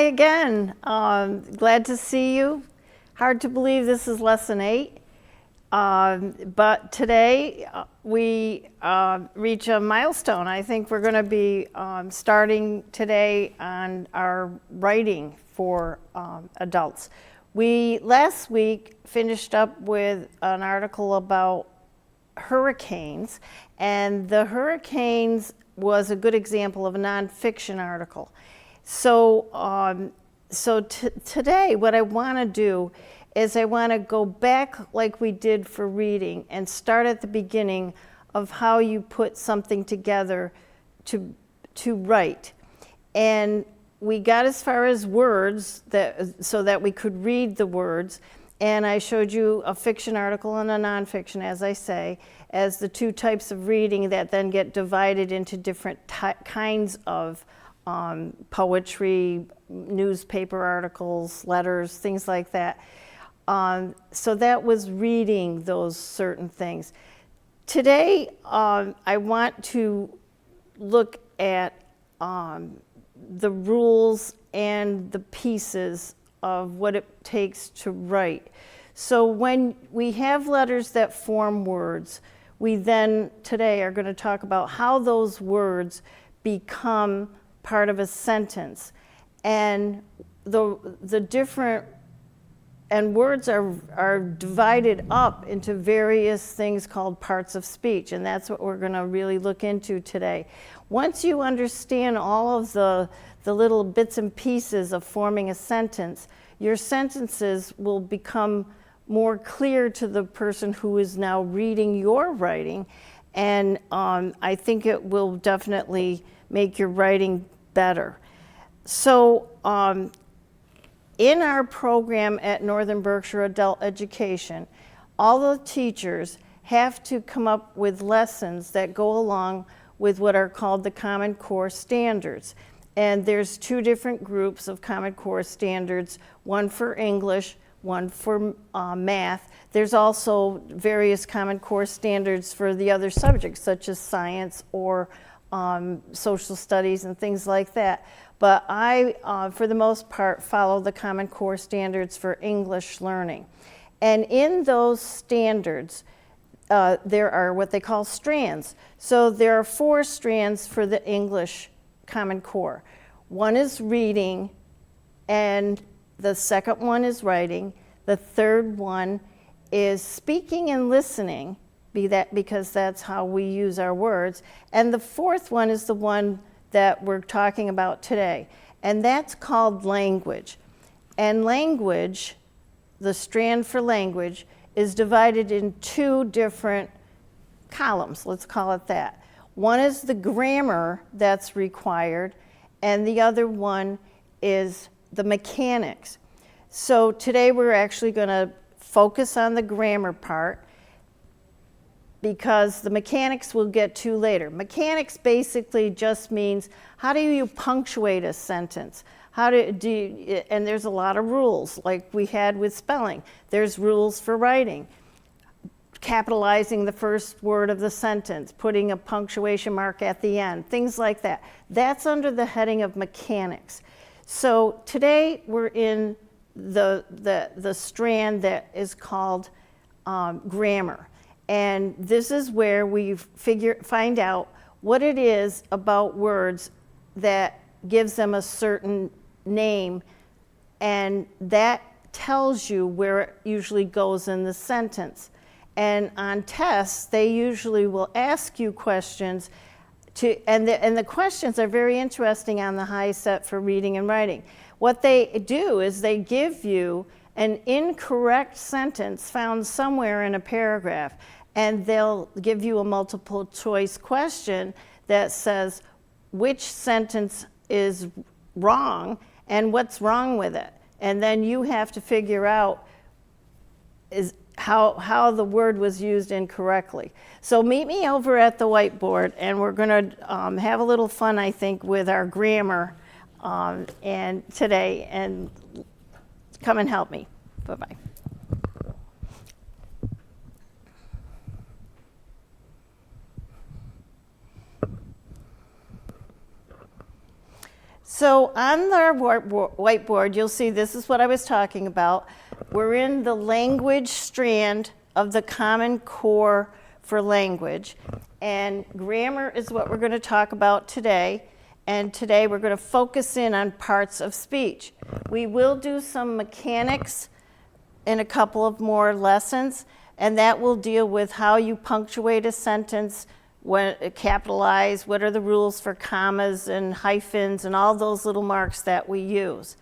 again. Glad to see you. Hard to believe this is lesson 8. But today we reach a milestone. I think we're going to be starting today on our writing for adults. We last week finished up with an article about hurricanes, and the hurricanes was a good example of a nonfiction article. So, today what I want to do is I want to go back like we did for reading and start at the beginning of how you put something together to write. And we got as far as words so that we could read the words. And I showed you a fiction article and a nonfiction, as I say, as the two types of reading that then get divided into different kinds of poetry, newspaper articles, letters, things like that. So that was reading those certain things. Today, I want to look at the rules and the pieces of what it takes to write. So when we have letters that form words, we then today are going to talk about how those words become part of a sentence. And the different and words are divided up into various things called parts of speech, and that's what we're going to really look into today. Once you understand all of the little bits and pieces of forming a sentence, your sentences will become more clear to the person who is now reading your writing, and I think it will definitely make your writing better. So in our program at Northern Berkshire Adult Education, all the teachers have to come up with lessons that go along with what are called the Common Core Standards. And there's two different groups of Common Core Standards, one for English, one for math. There's also various Common Core Standards for the other subjects, such as science or social studies and things like that. But I, for the most part, follow the Common Core Standards for English learning. And in those standards, there are what they call strands. So there are 4 strands for the English Common Core. One is reading, and the second one is writing. The third one is speaking and listening, because that's how we use our words. And the fourth one is the one that we're talking about today, and that's called language. And language, the strand for language, is divided in 2 different columns, let's call it that. One is the grammar that's required, and the other one is the mechanics. So today we're actually going to focus on the grammar part, because the mechanics we'll get to later. Mechanics basically just means, how do you punctuate a sentence? And there's a lot of rules, like we had with spelling. There's rules for writing. Capitalizing the first word of the sentence, putting a punctuation mark at the end, things like that. That's under the heading of mechanics. So today we're in the strand that is called grammar. And this is where we find out what it is about words that gives them a certain name, and that tells you where it usually goes in the sentence. And on tests, they usually will ask you questions, and the questions are very interesting on the high set for reading and writing. What they do is they give you an incorrect sentence found somewhere in a paragraph, and they'll give you a multiple choice question that says which sentence is wrong and what's wrong with it. And then you have to figure out how the word was used incorrectly. So meet me over at the whiteboard, and we're going to have a little fun, I think, with our grammar and today, and come and help me. Bye-bye. So on our whiteboard, you'll see this is what I was talking about. We're in the language strand of the Common Core for language. And grammar is what we're going to talk about today. And today we're going to focus in on parts of speech. We will do some mechanics in a couple of more lessons, and that will deal with how you punctuate a sentence, when capitalize, what are the rules for commas and hyphens and all those little marks that we use.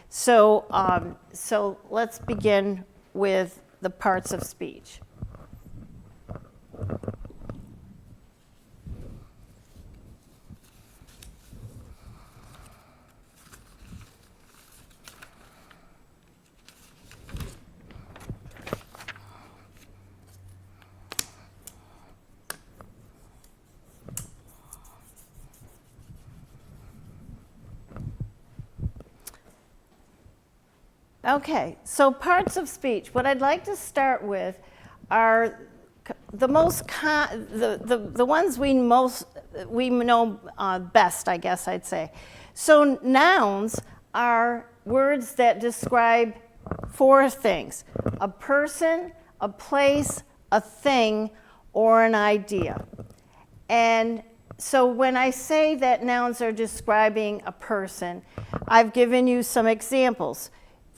So let's begin with the parts of speech. Okay, so parts of speech. What I'd like to start with are the ones we know best, I guess I'd say. So nouns are words that describe four things: a person, a place, a thing, or an idea. And so when I say that nouns are describing a person, I've given you some examples.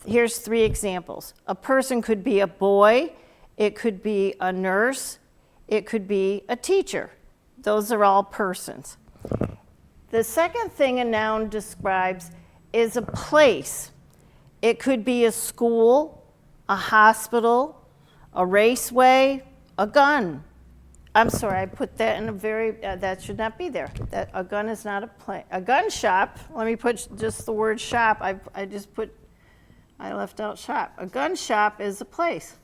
Here's 3 examples. A person could be a boy, it could be a nurse, it could be a teacher. Those are all persons. The second thing a noun describes is a place. It could be a school, a hospital, a raceway, a gun. I'm sorry, I put that in a very, that should not be there. A gun is not a place. A gun shop, let me put just the word shop. I left out shop. A gun shop is a place.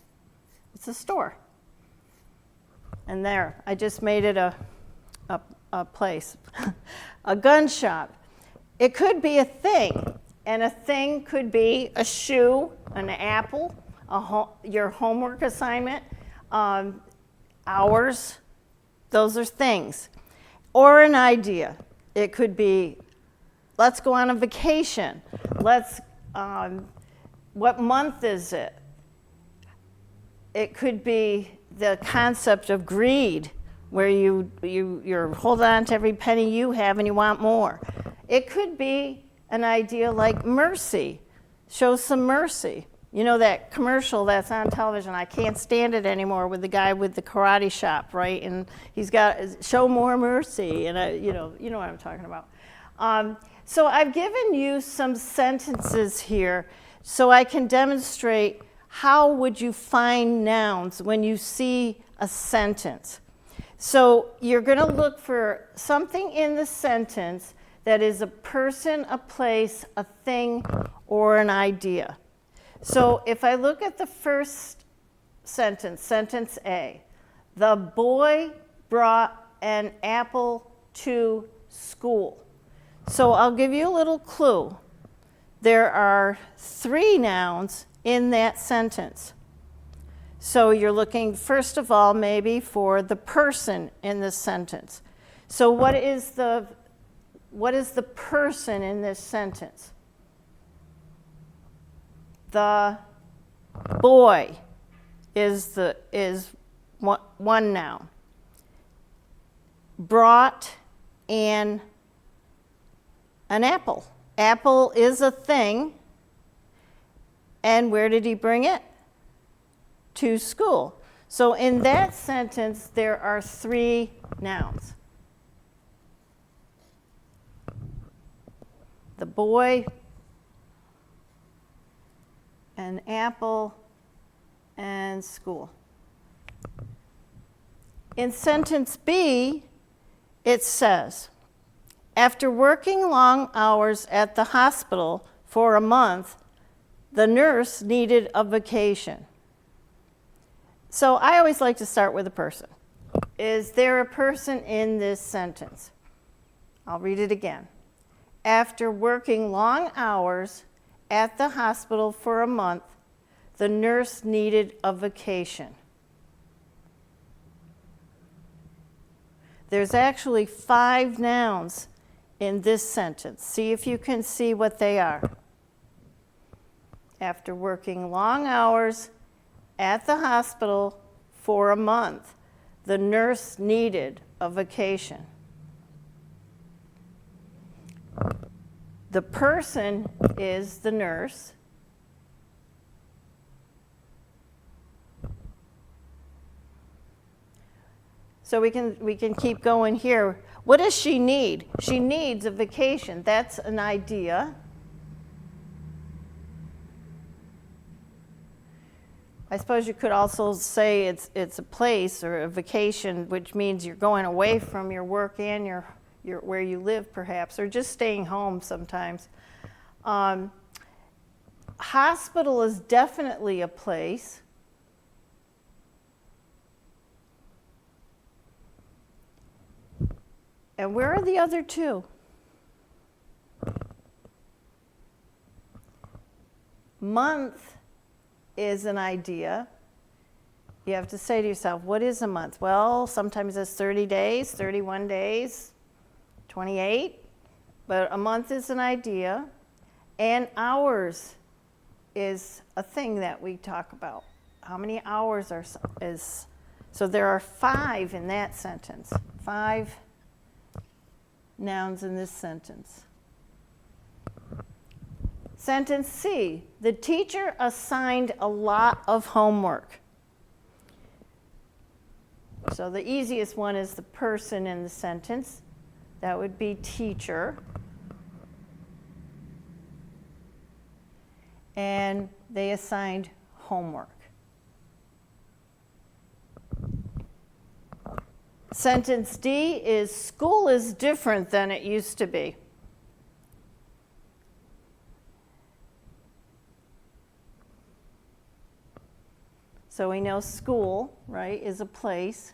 It's a store. And there, I just made it a place. A gun shop. It could be a thing, and a thing could be a shoe, an apple, your homework assignment, hours. Those are things. Or an idea. It could be, let's go on a vacation. What month is it? It could be the concept of greed, where you're holding on to every penny you have and you want more. It could be an idea like mercy. Show some mercy. You know that commercial that's on television, I can't stand it anymore, with the guy with the karate shop, right? And he's got, show more mercy, and you know what I'm talking about. So I've given you some sentences here so I can demonstrate how would you find nouns when you see a sentence. So you're going to look for something in the sentence that is a person, a place, a thing, or an idea. So if I look at the first sentence, sentence A, the boy brought an apple to school. So I'll give you a little clue. There are 3 nouns in that sentence. So you're looking, first of all, maybe for the person in the sentence. So what is the person in this sentence? The boy is one noun. Brought an apple. Apple is a thing. And where did he bring it? To school. So in that sentence, there are 3 nouns. The boy, an apple, and school. In sentence B, it says, after working long hours at the hospital for a month, the nurse needed a vacation. So I always like to start with a person. Is there a person in this sentence? I'll read it again. After working long hours at the hospital for a month, the nurse needed a vacation. There's actually 5 nouns in this sentence. See if you can see what they are. After working long hours at the hospital for a month, the nurse needed a vacation. The person is the nurse. So we can keep going here. What does she need? She needs a vacation. That's an idea. I suppose you could also say it's a place or a vacation, which means you're going away from your work and your where you live, perhaps, or just staying home sometimes. Hospital is definitely a place. And where are the other two? Month is an idea. You have to say to yourself, what is a month? Well, sometimes it's 30 days, 31 days, 28, but a month is an idea. And hours is a thing that we talk about. How many hours is, so there are 5 in that sentence. 5 nouns in this sentence. Sentence C, the teacher assigned a lot of homework. So the easiest one is the person in the sentence. That would be teacher. And they assigned homework. Sentence D is school is different than it used to be. So we know school, right, is a place.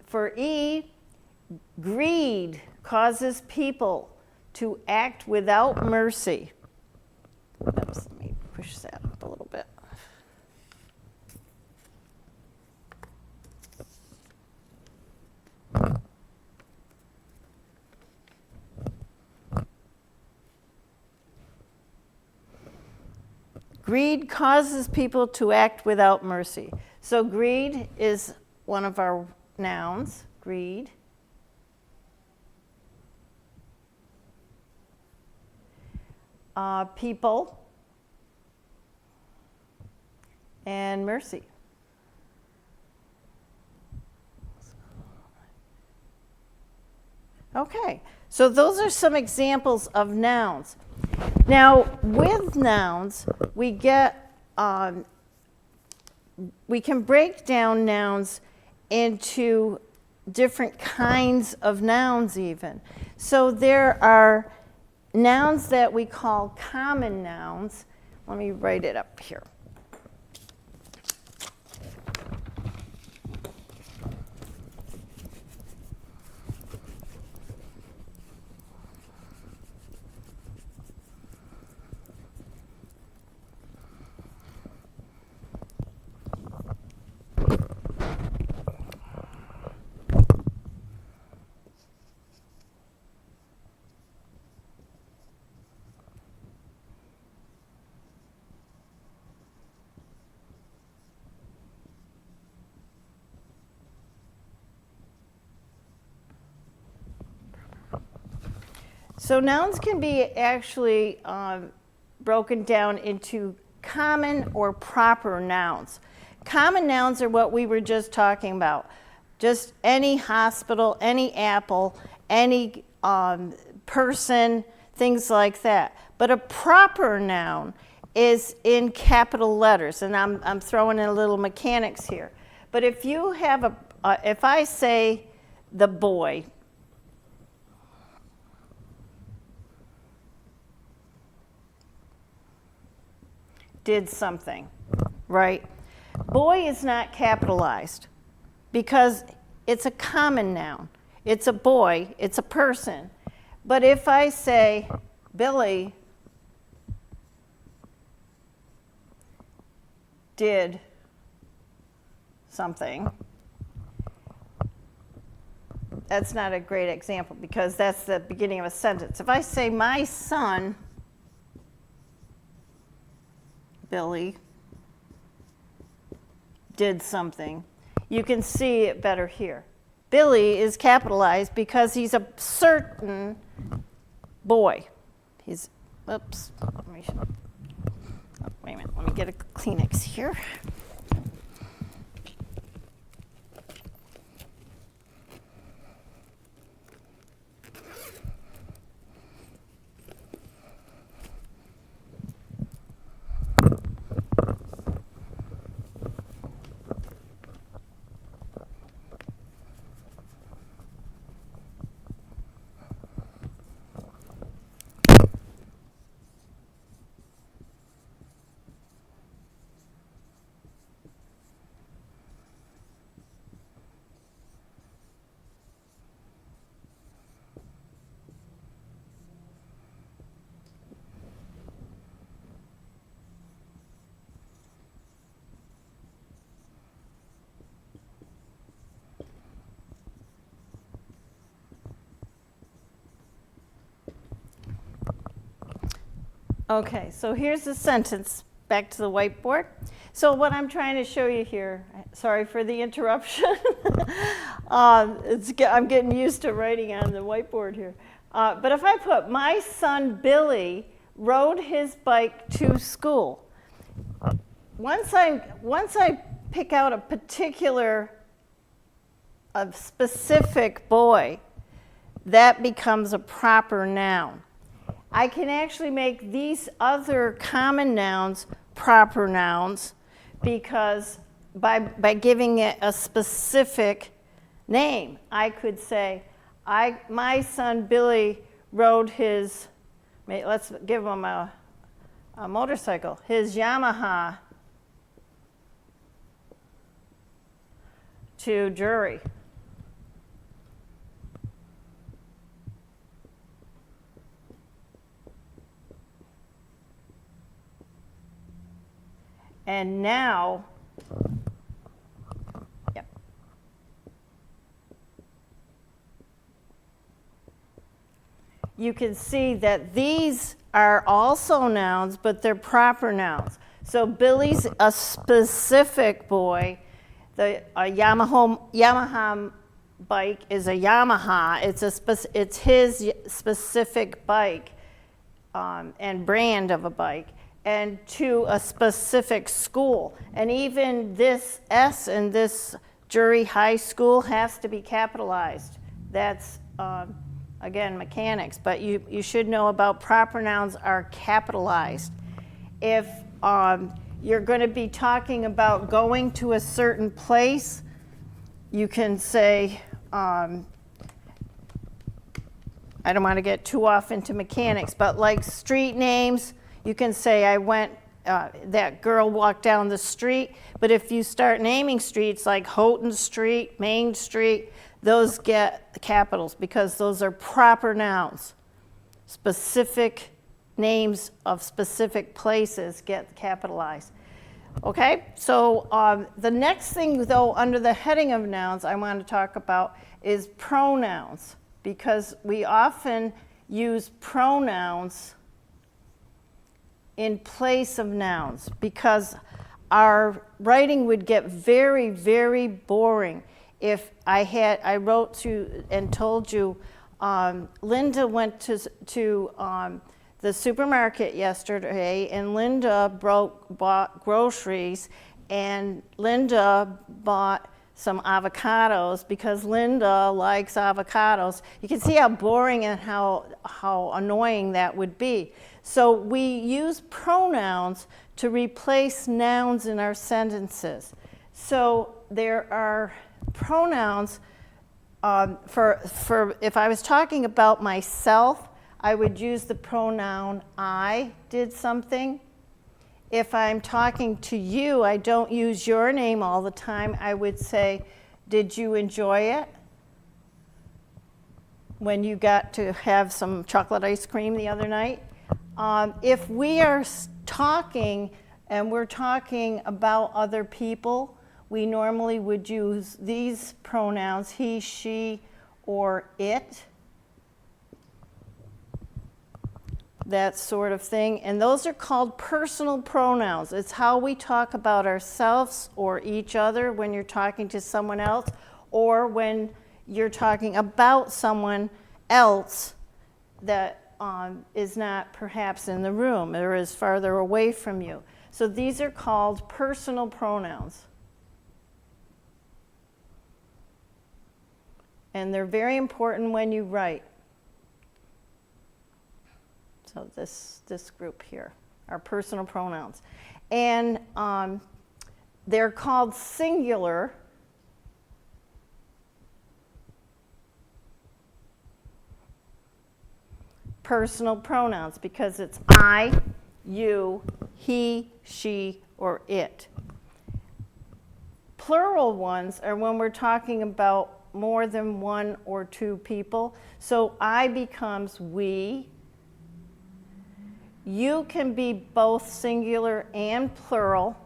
For E, greed causes people to act without mercy. Oops, let me push that up a little bit. Greed causes people to act without mercy. So greed is one of our nouns, greed. People and mercy. Okay, so those are some examples of nouns. Now, with nouns, we get, we can break down nouns into different kinds of nouns even. So there are nouns that we call common nouns. Let me write it up here. So nouns can be actually broken down into common or proper nouns. Common nouns are what we were just talking about. Just any hospital, any apple, any person, things like that. But a proper noun is in capital letters, and I'm throwing in a little mechanics here. But if you have if I say the boy, did something, right? Boy is not capitalized because it's a common noun. It's a boy, it's a person. But if I say Billy did something. That's not a great example because that's the beginning of a sentence. If I say my son, Billy, did something, you can see it better here. Billy is capitalized because he's a certain boy. He's, oops, wait a minute, let me get a Kleenex here. Okay, so here's the sentence. Back to the whiteboard. So what I'm trying to show you here, sorry for the interruption. I'm getting used to writing on the whiteboard here. But if I put, my son Billy rode his bike to school. Once I pick out a specific boy, that becomes a proper noun. I can actually make these other common nouns proper nouns because by giving it a specific name. I could say, my son Billy rode his, let's give him a motorcycle, his Yamaha to Drury. And now, yep. You can see that these are also nouns, but they're proper nouns. So Billy's a specific boy. The Yamaha bike is a Yamaha. It's his specific bike and brand of a bike. And to a specific school. And even this S in this Drury High School has to be capitalized. That's, again, mechanics. But you should know about proper nouns are capitalized. If you're going to be talking about going to a certain place, you can say, I don't want to get too off into mechanics, but like street names, you can say, I went, that girl walked down the street. But if you start naming streets like Houghton Street, Main Street, those get capitals because those are proper nouns. Specific names of specific places get capitalized. Okay, so the next thing, though, under the heading of nouns I want to talk about is pronouns, because we often use pronouns in place of nouns, because our writing would get very, very boring if I wrote to and told you, Linda went to the supermarket yesterday, and Linda bought groceries, and Linda bought some avocados because Linda likes avocados. You can see how boring and how annoying that would be. So we use pronouns to replace nouns in our sentences. So there are pronouns for if I was talking about myself, I would use the pronoun I did something. If I'm talking to you, I don't use your name all the time. I would say, did you enjoy it? When you got to have some chocolate ice cream the other night. If we are talking and we're talking about other people, we normally would use these pronouns, he, she, or it. That sort of thing. And those are called personal pronouns. It's how we talk about ourselves or each other when you're talking to someone else, or when you're talking about someone else that is not perhaps in the room or is farther away from you. So these are called personal pronouns. And they're very important when you write. So this group here are personal pronouns. And they're called singular personal pronouns because it's I, you, he, she, or it. Plural ones are when we're talking about more than one or two people. So I becomes we. You can be both singular and plural.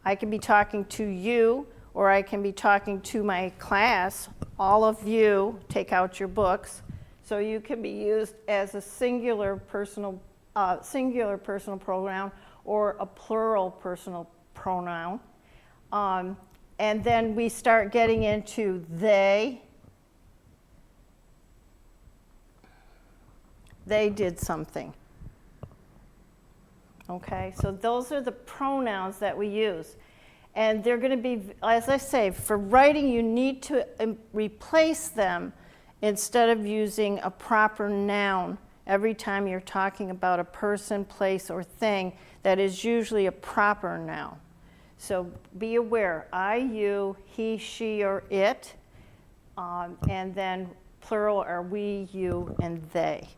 I can be talking to you, or I can be talking to my class. All of you, take out your books. So you can be used as a singular personal pronoun or a plural personal pronoun. And then we start getting into they. They did something. Okay, so those are the pronouns that we use. And they're going to be, as I say, for writing you need to replace them instead of using a proper noun every time you're talking about a person, place, or thing that is usually a proper noun. So be aware, I, you, he, she, or it, and then plural are we, you, and they.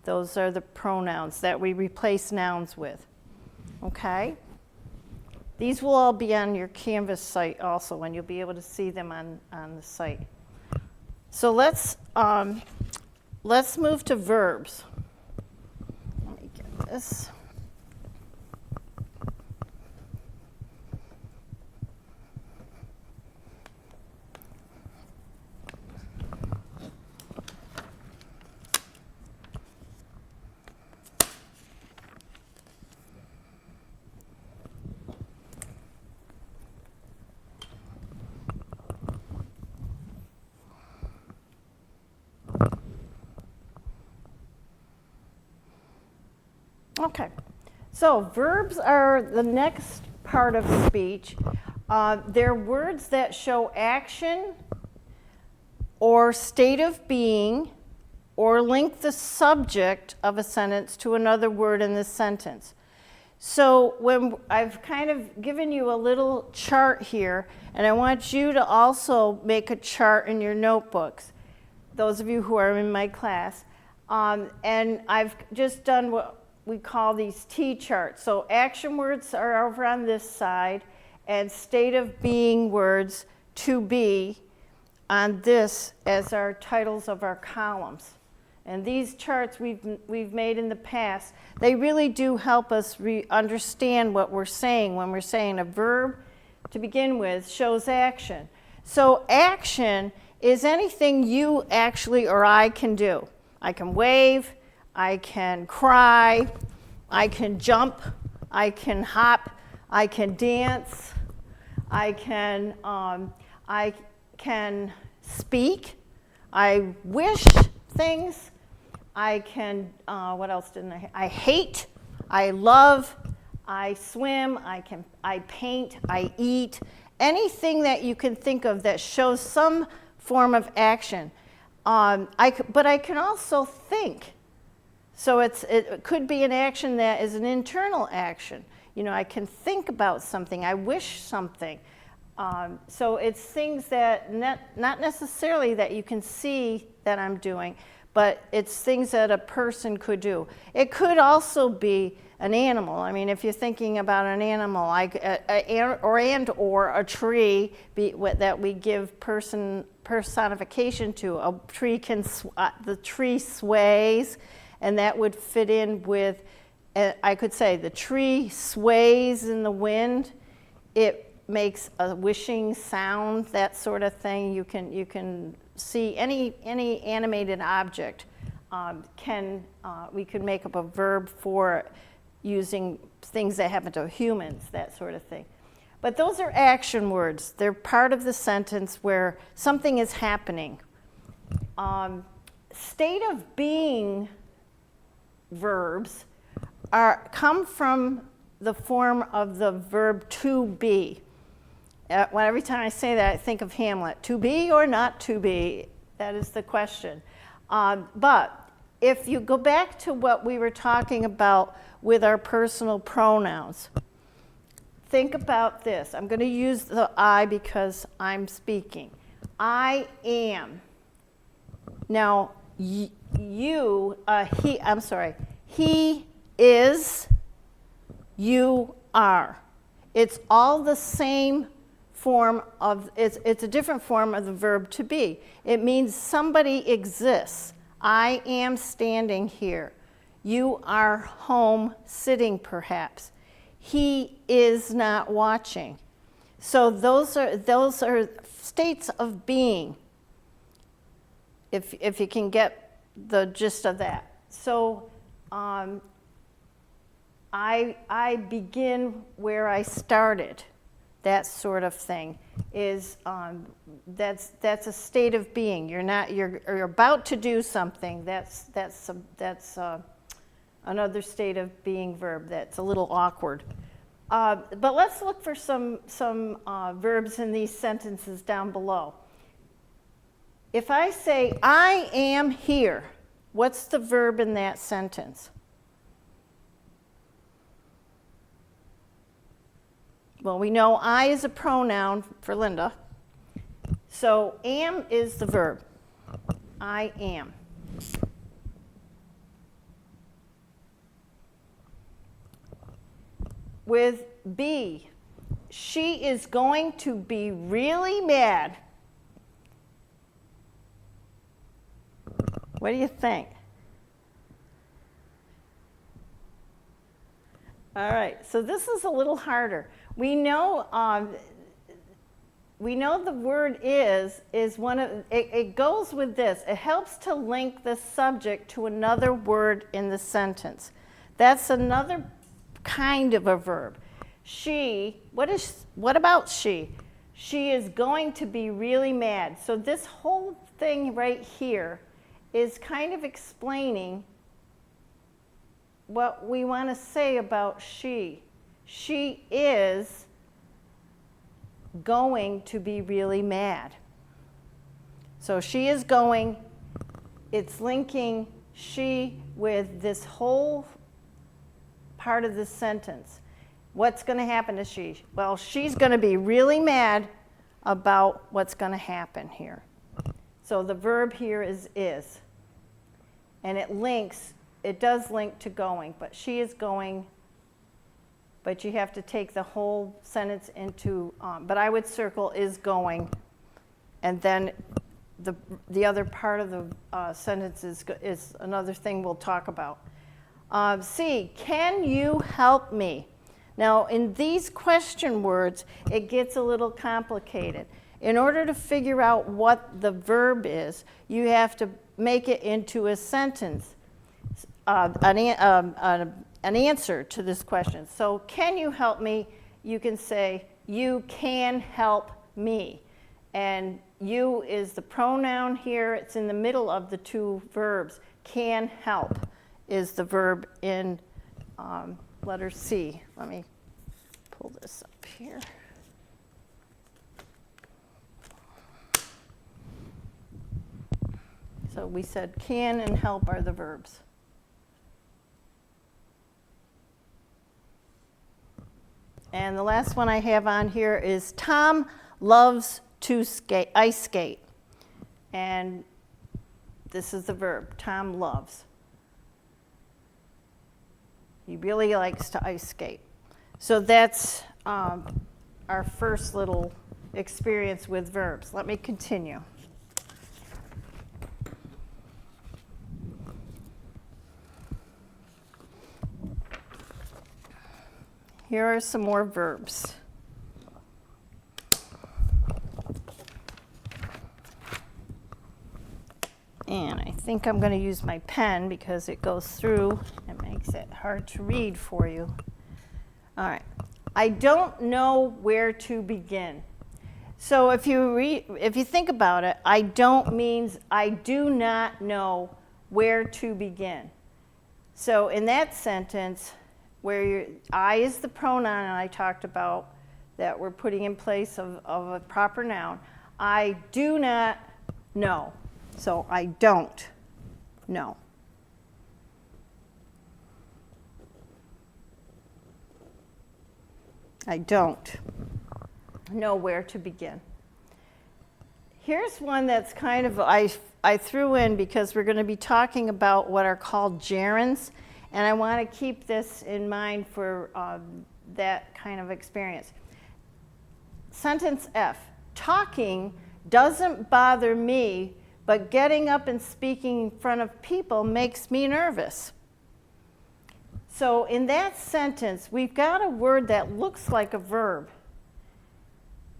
Those are the pronouns that we replace nouns with. Okay? These will all be on your Canvas site also, and you'll be able to see them on the site. So let's move to verbs. Let me get this. Okay, so verbs are the next part of speech. They're words that show action or state of being or link the subject of a sentence to another word in the sentence. So when I've kind of given you a little chart here, and I want you to also make a chart in your notebooks, those of you who are in my class, and I've just done what we call these T charts. So action words are over on this side, and state of being words, to be, on this as our titles of our columns. And these charts we've made in the past, they really do help us understand what we're saying when we're saying a verb, to begin with, shows action. So action is anything you actually or I can do. I can wave, I can cry, I can jump, I can hop, I can dance, I can speak, I wish things, I can, what else didn't I hate, I love, I swim, I paint, I eat, anything that you can think of that shows some form of action. But I can also think. So it could be an action that is an internal action. You know, I can think about something. I wish something. So it's things that not necessarily that you can see that I'm doing, but it's things that a person could do. It could also be an animal. I mean, if you're thinking about an animal, like or a tree that we give personification to. A tree the tree sways, and that would fit in with I could say the tree sways in the wind. It makes a wishing sound, that sort of thing. You can see any animated object. We could make up a verb for using things that happen to humans, that sort of thing. But those are action words. They're part of the sentence where something is happening. State of being verbs come from the form of the verb to be. Every time I say that, I think of Hamlet. To be or not to be? That is the question. But if you go back to what we were talking about with our personal pronouns, think about this. I'm going to use the I because I'm speaking. I am. Now, he is, you are. It's all the same form of, it's a different form of the verb to be. It means somebody exists. I am standing here. You are home sitting perhaps. He is not watching. So those are states of being, if you can get the gist of that. So I begin where I started. That sort of thing is that's a state of being. You're about to do something. That's another state of being verb. That's a little awkward. But let's look for some verbs in these sentences down below. If I say I am here, what's the verb in that sentence? Well, we know I is a pronoun for Linda. So am is the verb. I am. With be, she is going to be really mad. What do you think? All right, so this is a little harder. We know the word is one of, it goes with this. It helps to link the subject to another word in the sentence. That's another kind of a verb. She, what about she? She is going to be really mad. So this whole thing right here is kind of explaining what we want to say about she. She is going to be really mad. So she is going, it's linking she with this whole part of the sentence. What's going to happen to she? Well, she's going to be really mad about what's going to happen here. So the verb here is. And it does link to going, but she is going, but you have to take the whole sentence into, but I would circle is going, and then the other part of the sentence is another thing we'll talk about. C, can you help me? Now, in these question words, it gets a little complicated. In order to figure out what the verb is, you have to make it into a sentence, an answer to this question. So, can you help me? You can say, you can help me. And you is the pronoun here. It's in the middle of the two verbs. Can help is the verb in letter C. Let me pull this up here. So we said can and help are the verbs. And the last one I have on here is Tom loves to ice skate. And this is the verb, Tom loves. He really likes to ice skate. So that's our first little experience with verbs. Let me continue. here are some more verbs. And I think I'm going to use my pen because it goes through and makes it hard to read for you. All right. I don't know where to begin. So if you think about it, I don't means I do not know where to begin. So in that sentence, where I is the pronoun I talked about that we're putting in place of a proper noun, I do not know. So I don't know. I don't know where to begin. Here's one that's kind of, I threw in because we're going to be talking about what are called gerunds, and I want to keep this in mind for that kind of experience. Sentence F, talking doesn't bother me, but getting up and speaking in front of people makes me nervous. So in that sentence, we've got a word that looks like a verb.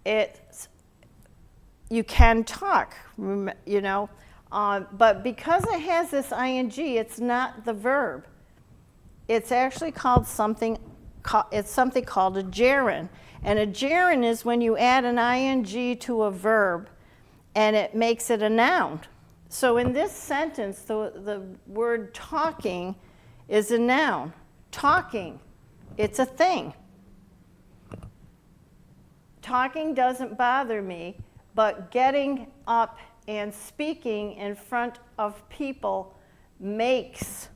You can talk, you know, but because it has this ing, it's not the verb. It's actually called something called a gerund. And a gerund is when you add an ing to a verb and it makes it a noun. So in this sentence, the word talking is a noun. Talking, it's a thing. Talking doesn't bother me, but getting up and speaking in front of people makes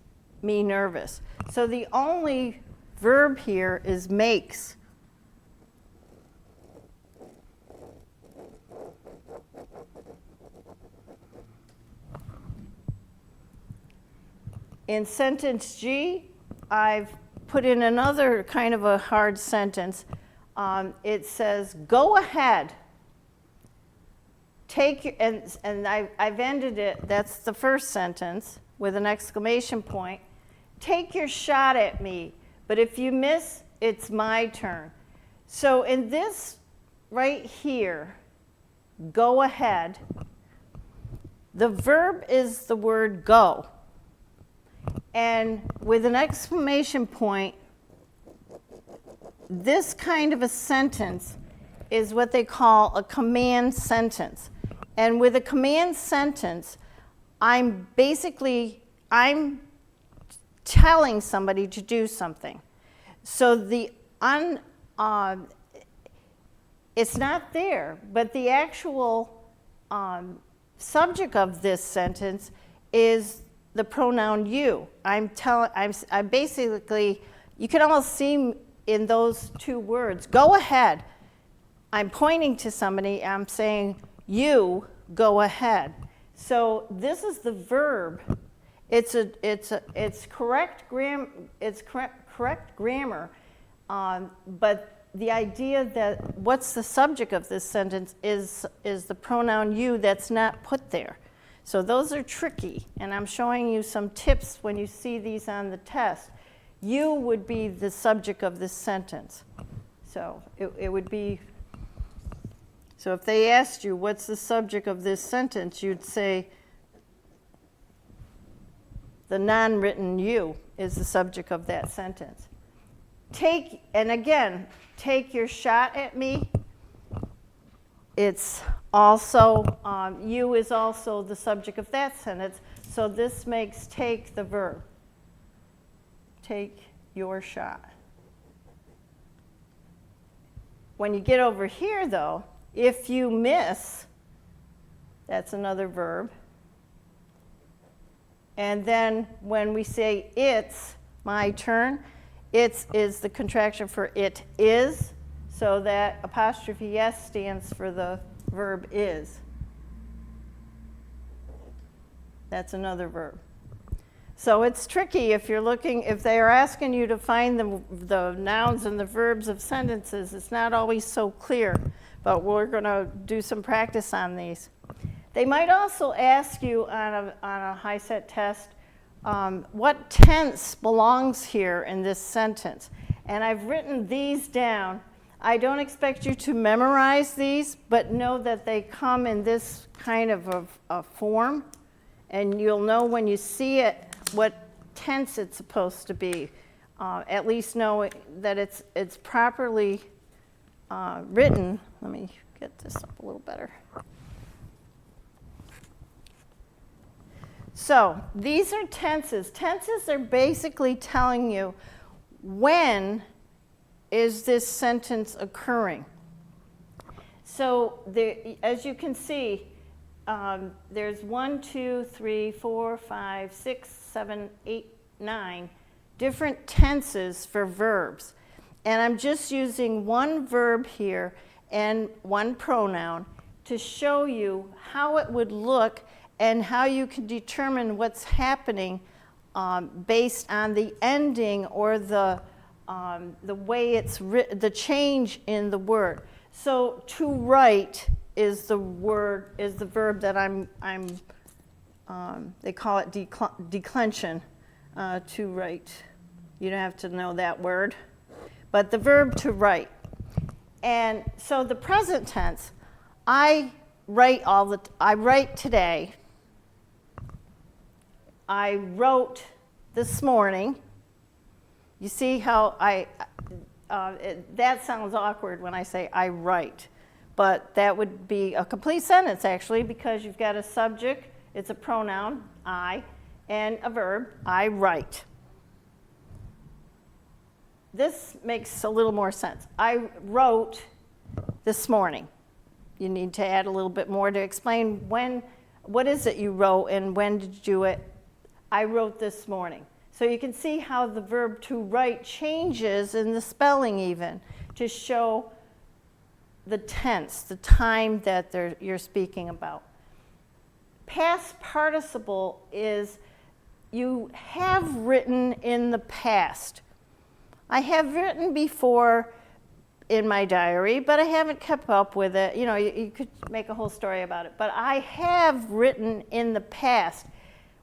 me nervous. So the only verb here is makes. In sentence G, I've put in another kind of a hard sentence. It says, go ahead. And I've ended it, that's the first sentence, with an exclamation point. Take your shot at me, but if you miss, it's my turn. So in this right here, go ahead, the verb is the word go. And with an exclamation point, this kind of a sentence is what they call a command sentence. And with a command sentence, I'm telling somebody to do something. So it's not there, but the actual subject of this sentence is the pronoun you. I'm basically, you can almost see in those two words, go ahead. I'm pointing to somebody, I'm saying, you go ahead. So this is the verb. It's correct grammar, but the idea that what's the subject of this sentence is the pronoun you that's not put there. So those are tricky, and I'm showing you some tips when you see these on the test. You would be the subject of this sentence. So it would be, so if they asked you what's the subject of this sentence, you'd say the non-written you is the subject of that sentence. And again, take your shot at me. It's also, you is also the subject of that sentence. So this makes take the verb. Take your shot. When you get over here, though, if you miss, that's another verb. And then when we say it's my turn, it is the contraction for it is. So that apostrophe S stands for the verb is. That's another verb. So it's tricky if you're looking, if they are asking you to find the nouns and the verbs of sentences, it's not always so clear, but we're going to do some practice on these. They might also ask you on a high-set test, what tense belongs here in this sentence? And I've written these down. I don't expect you to memorize these, but know that they come in this kind of a form, and you'll know when you see it what tense it's supposed to be. At least know that it's properly written. Let me get this up a little better. So these are tenses. Tenses are basically telling you when is this sentence occurring. So as you can see, there's 1, 2, 3, 4, 5, 6, 7, 8, 9 different tenses for verbs. And I'm just using one verb here and one pronoun to show you how it would look and how you can determine what's happening based on the ending or the way it's written, the change in the word. So to write is the verb that they call it declension, to write. You don't have to know that word, but the verb to write. And so the present tense, I write today. I wrote this morning. You see how that sounds awkward when I say I write, but that would be a complete sentence actually, because you've got a subject, it's a pronoun, I, and a verb, I write. This makes a little more sense. I wrote this morning. You need to add a little bit more to explain what is it you wrote and when did you do it. I wrote this morning. So you can see how the verb to write changes in the spelling even to show the tense, the time that you're speaking about. Past participle is you have written in the past. I have written before in my diary, but I haven't kept up with it. You know, you could make a whole story about it. But I have written in the past.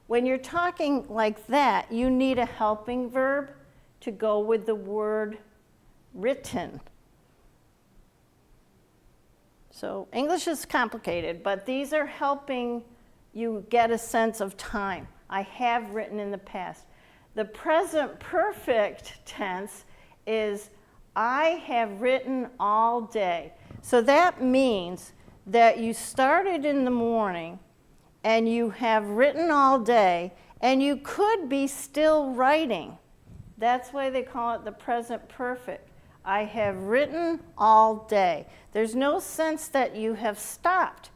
When you're talking like that, you need a helping verb to go with the word written. So English is complicated, but these are helping you get a sense of time. I have written in the past. The present perfect tense is I have written all day. So that means that you started in the morning and you have written all day, and you could be still writing. That's why they call it the present perfect. I have written all day. There's no sense that you have stopped,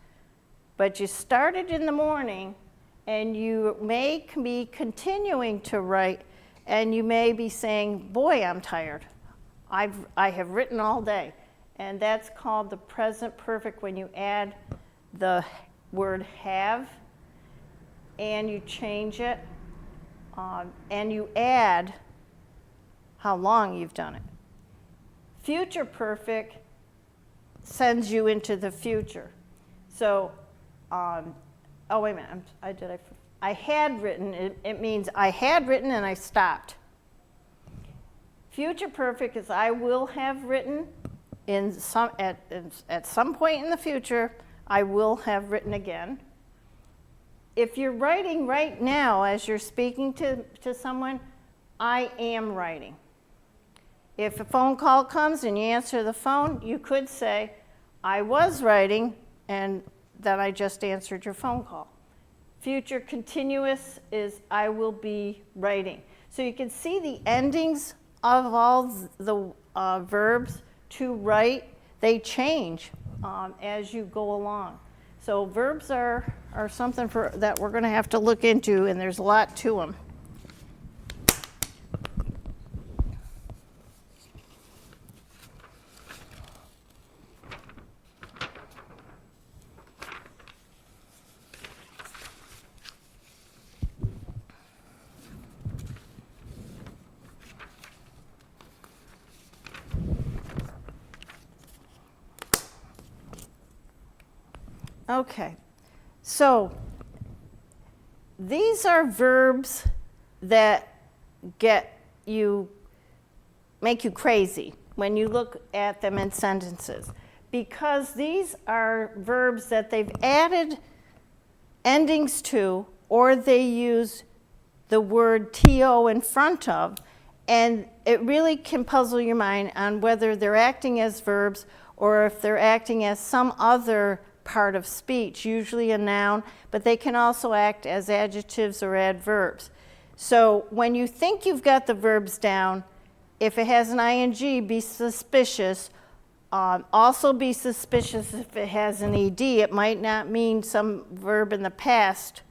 but you started in the morning, and you may be continuing to write, and you may be saying, boy, I'm tired. I have written all day. And that's called the present perfect when you add the word have and you change it and you add how long you've done it. Future perfect sends you into the future. So, oh wait a minute, I had written, it means I had written and I stopped. Future perfect is I will have written at some point in the future, I will have written again. If you're writing right now as you're speaking to someone, I am writing. If a phone call comes and you answer the phone, you could say, I was writing, and then I just answered your phone call. Future continuous is I will be writing. So you can see the endings of all the verbs to write, they change as you go along. So verbs are something that we're going to have to look into, and there's a lot to them. Okay, so these are verbs that get you make you crazy when you look at them in sentences, because these are verbs that they've added endings to, or they use the word to in front of, and it really can puzzle your mind on whether they're acting as verbs or if they're acting as some other part of speech, usually a noun, but they can also act as adjectives or adverbs. So when you think you've got the verbs down, if it has an ing, be suspicious. Also be suspicious if it has an ed. It might not mean some verb in the past.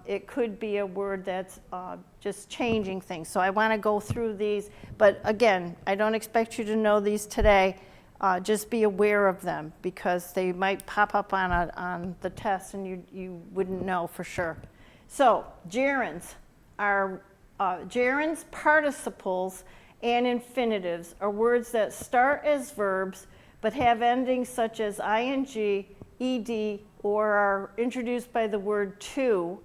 It could be a word that's just changing things. So I want to go through these, but again, I don't expect you to know these today. Just be aware of them because they might pop up on the test and you wouldn't know for sure. So gerunds are gerunds, participles, and infinitives are words that start as verbs but have endings such as ing, ed, or are introduced by the word to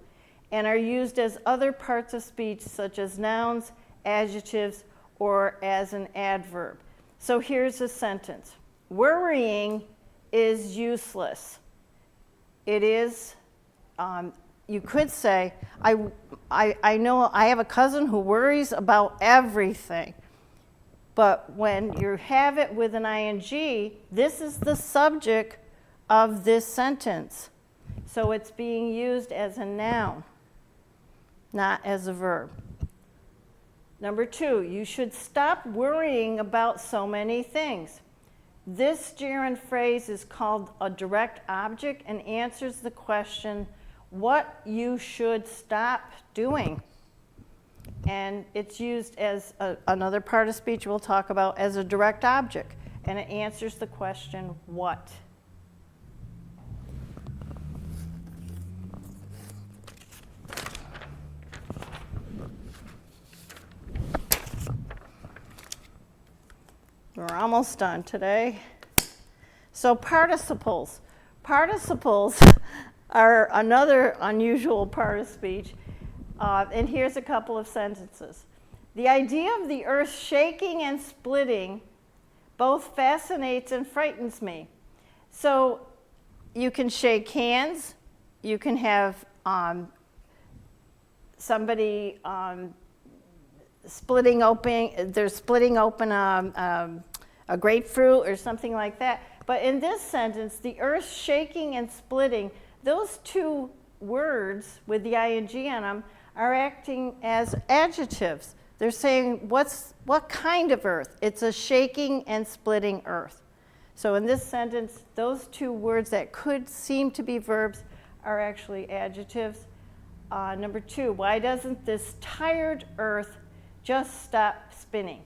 and are used as other parts of speech such as nouns, adjectives, or as an adverb. So here's a sentence. Worrying is useless. It is, you could say, I know I have a cousin who worries about everything. But when you have it with an ing, this is the subject of this sentence. So it's being used as a noun, not as a verb. Number 2, you should stop worrying about so many things. This gerund phrase is called a direct object and answers the question, what you should stop doing. And it's used as another part of speech we'll talk about as a direct object. And it answers the question, what? We're almost done today. So participles. Participles are another unusual part of speech. And here's a couple of sentences. The idea of the earth shaking and splitting both fascinates and frightens me. So you can shake hands. You can have somebody splitting open, they're splitting open a grapefruit or something like that. But in this sentence, the earth shaking and splitting, those two words with the ing on them are acting as adjectives. They're saying, what kind of earth? It's a shaking and splitting earth. So in this sentence, those two words that could seem to be verbs are actually adjectives. Number 2, why doesn't this tired earth just stop spinning?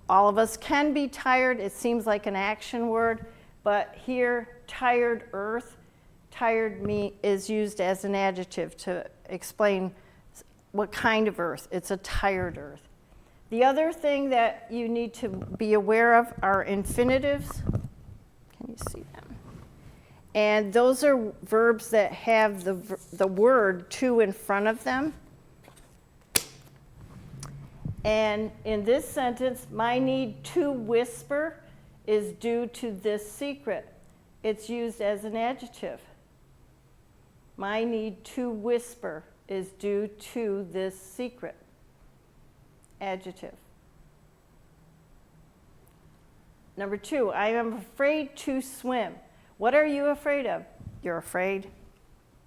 All of us can be tired. It seems like an action word, but here, tired earth, tired me is used as an adjective to explain what kind of earth. It's a tired earth. The other thing that you need to be aware of are infinitives. Can you see them? And those are verbs that have the word to in front of them. And in this sentence, my need to whisper is due to this secret. It's used as an adjective. My need to whisper is due to this secret. Adjective. Number 2, I am afraid to swim. What are you afraid of? You're afraid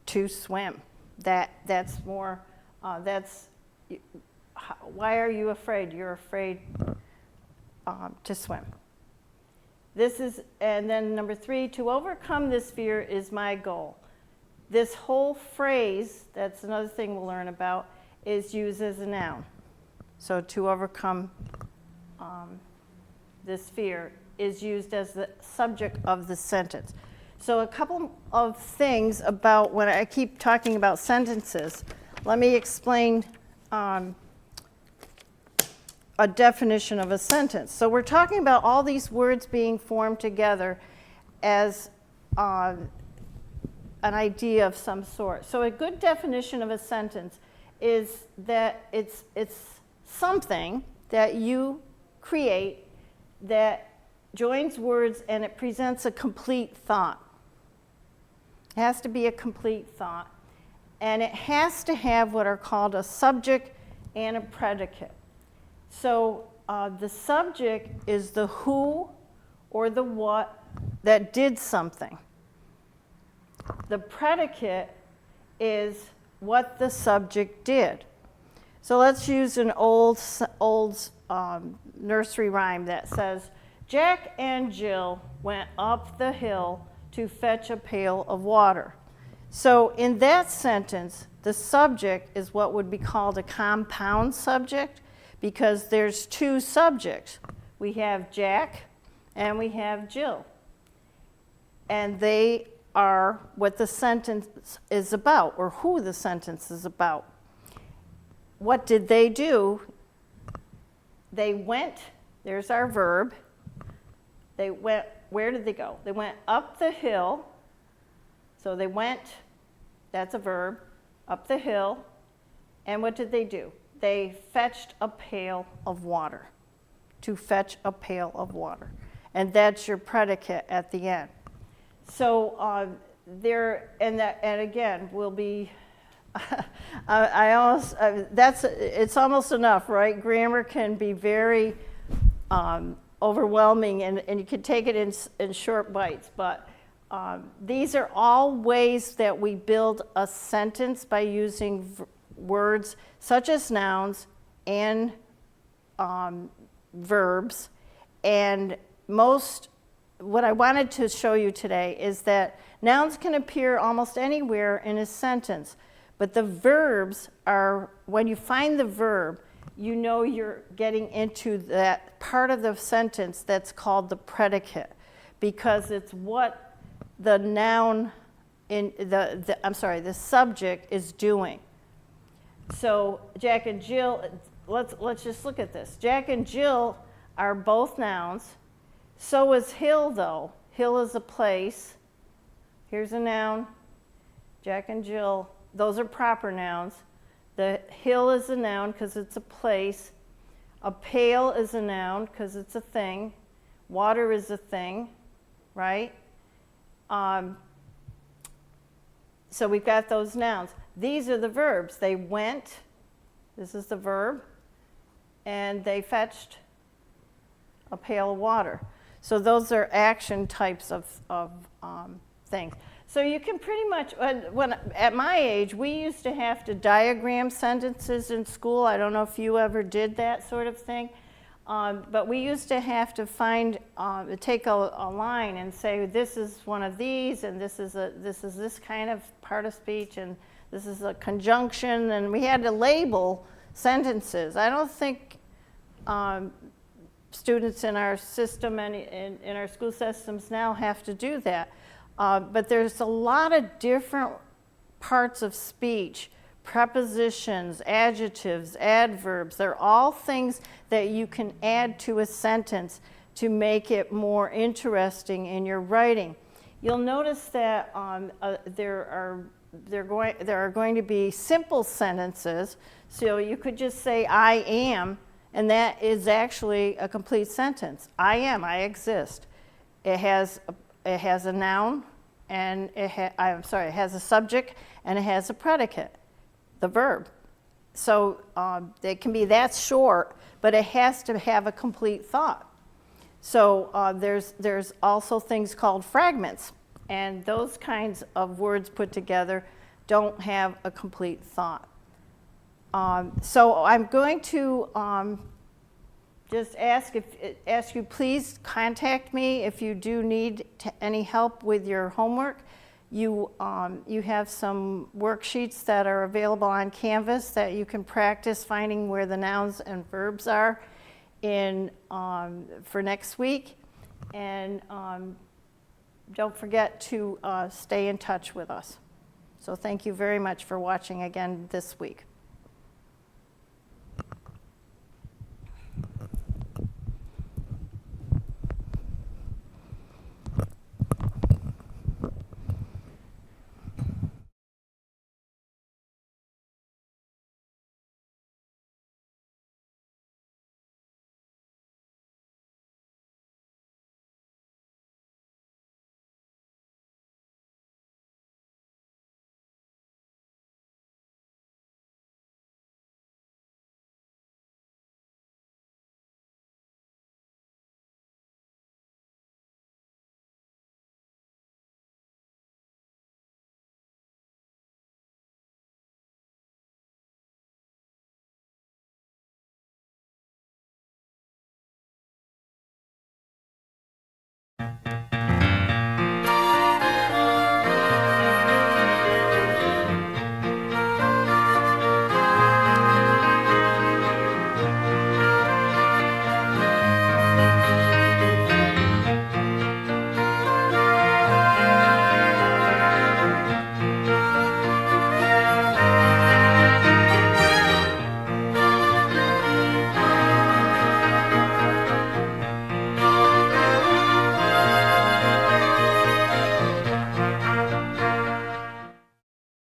to swim. That's more, why are you afraid? You're afraid to swim. This is, and then number 3, to overcome this fear is my goal. This whole phrase, that's another thing we'll learn about, is used as a noun. So to overcome this fear is used as the subject of the sentence. So a couple of things about when I keep talking about sentences, let me explain a definition of a sentence. So we're talking about all these words being formed together as an idea of some sort. So a good definition of a sentence is that it's something that you create that joins words and it presents a complete thought. It has to be a complete thought. And it has to have what are called a subject and a predicate. So the subject is the who or the what that did something. The predicate is what the subject did. So let's use an old nursery rhyme that says, Jack and Jill went up the hill to fetch a pail of water. So in that sentence, the subject is what would be called a compound subject because there's two subjects. We have Jack and we have Jill. And they are what the sentence is about, or who the sentence is about. What did they do? They went, there's our verb. They went, where did they go? They went up the hill. So they went, that's a verb, up the hill. And what did they do? They fetched a pail of water. To fetch a pail of water. And that's your predicate at the end. So there, and again, will be, it's almost enough, right? Grammar can be very overwhelming, and you can take it in short bites, but these are all ways that we build a sentence by using words such as nouns and verbs. And what I wanted to show you today is that nouns can appear almost anywhere in a sentence, but the verbs are, when you find the verb, you know you're getting into that part of the sentence that's called the predicate, because it's what the noun in the subject is doing. So Jack and Jill, let's just look at this. Jack and Jill are both nouns. So is Hill, though. Hill is a place. Here's a noun. Jack and Jill, those are proper nouns. The hill is a noun because it's a place. A pail is a noun because it's a thing. Water is a thing, right? So we've got those nouns. These are the verbs. They went, this is the verb, and they fetched a pail of water. So those are action types of things. So you can pretty much, at my age, we used to have to diagram sentences in school. I don't know if you ever did that sort of thing. But we used to have to take a line and say, this is one of these, and this is this kind of part of speech, and this is a conjunction, and we had to label sentences. I don't think students in our system and in our school systems now have to do that. But there's a lot of different parts of speech, prepositions, adjectives, adverbs. They're all things that you can add to a sentence to make it more interesting in your writing. You'll notice that there are going to be simple sentences. So you could just say, I am, and that is actually a complete sentence. I am, I exist. It has a noun, and it has a subject, and it has a predicate, the verb. So it can be that short, but it has to have a complete thought. So there's also things called fragments, and those kinds of words put together don't have a complete thought. So I'm going to just ask you please contact me if you do need any help with your homework. You have some worksheets that are available on Canvas that you can practice finding where the nouns and verbs are for next week. And don't forget to stay in touch with us. So thank you very much for watching again this week.